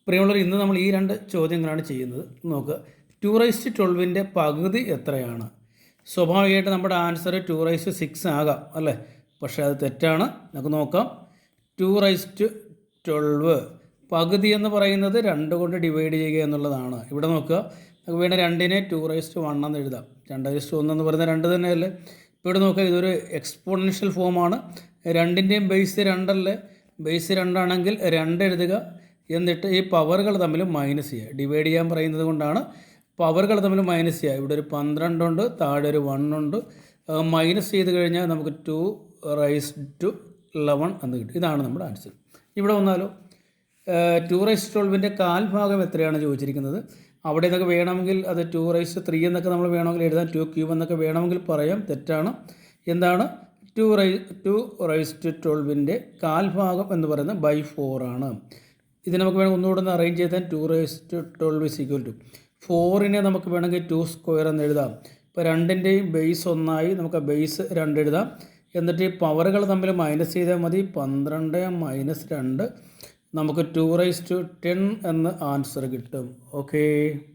പ്രിയമുള്ളവർ, ഇന്ന് നമ്മൾ ഈ രണ്ട് ചോദ്യങ്ങളാണ് ചെയ്യുന്നത്. നോക്കുക, 2/12 പകുതി എത്രയാണ്? സ്വാഭാവികമായിട്ട് നമ്മുടെ ആൻസർ 2/6 ആകാം അല്ലേ? പക്ഷേ അത് തെറ്റാണ്. നമുക്ക് നോക്കാം. 2/12 പകുതി എന്ന് പറയുന്നത് 2 കൊണ്ട് ഡിവൈഡ് ചെയ്യുക എന്നുള്ളതാണ്. ഇവിടെ നോക്കുക, നമുക്ക് വേണ്ട 2നെ 2/1 എന്ന് എഴുതാം. 2/1 എന്ന് പറയുന്നത് 2 തന്നെയല്ലേ? ഇപ്പോൾ ഇവിടെ നോക്കുക, ഇതൊരു എക്സ്പോണൻഷ്യൽ ഫോമാണ്. 2ൻ്റെയും ബേസ് 2 അല്ലേ? ബേസ് 2 ആണെങ്കിൽ 2 എഴുതുക, എന്നിട്ട് ഈ പവറുകൾ തമ്മിൽ മൈനസ് ചെയ്യുക. ഡിവൈഡ് ചെയ്യാൻ പറയുന്നത് കൊണ്ടാണ് പവറുകൾ തമ്മിൽ മൈനസ് ചെയ്യുക. ഇവിടെ ഒരു 12 ഉണ്ട്, താഴെ ഒരു 1 ഉണ്ട്. മൈനസ് ചെയ്ത് കഴിഞ്ഞാൽ നമുക്ക് 2/11 എന്ന് കിട്ടും. ഇതാണ് നമ്മുടെ ആൻസർ. ഇവിടെ വന്നാലോ, 2/12 കാൽഭാഗം എത്രയാണ് ചോദിച്ചിരിക്കുന്നത്. അവിടെ നിന്നൊക്കെ വേണമെങ്കിൽ അത് 2/3 എന്നൊക്കെ നമ്മൾ വേണമെങ്കിൽ എഴുതാം, 2³ എന്നൊക്കെ വേണമെങ്കിൽ പറയാം. തെറ്റാണ്. എന്താണ് 2/12 കാൽഭാഗം എന്ന് പറയുന്നത് 4 ആണ്. ഇത് നമുക്ക് വേണമെങ്കിൽ ഒന്നുകൂടെ ഒന്ന് അറേഞ്ച് ചെയ്താൽ 2/12 4നെ നമുക്ക് വേണമെങ്കിൽ 2² എന്ന് എഴുതാം. ഇപ്പോൾ 2ൻ്റെയും ബേസ് 1 ആയി, നമുക്ക് ബേസ് 2 എഴുതാം. എന്നിട്ട് ഈ പവറുകൾ തമ്മിൽ മൈനസ് ചെയ്താൽ മതി. 12 - 2 നമുക്ക് 2/10 എന്ന് ആൻസർ കിട്ടും. ഓക്കേ.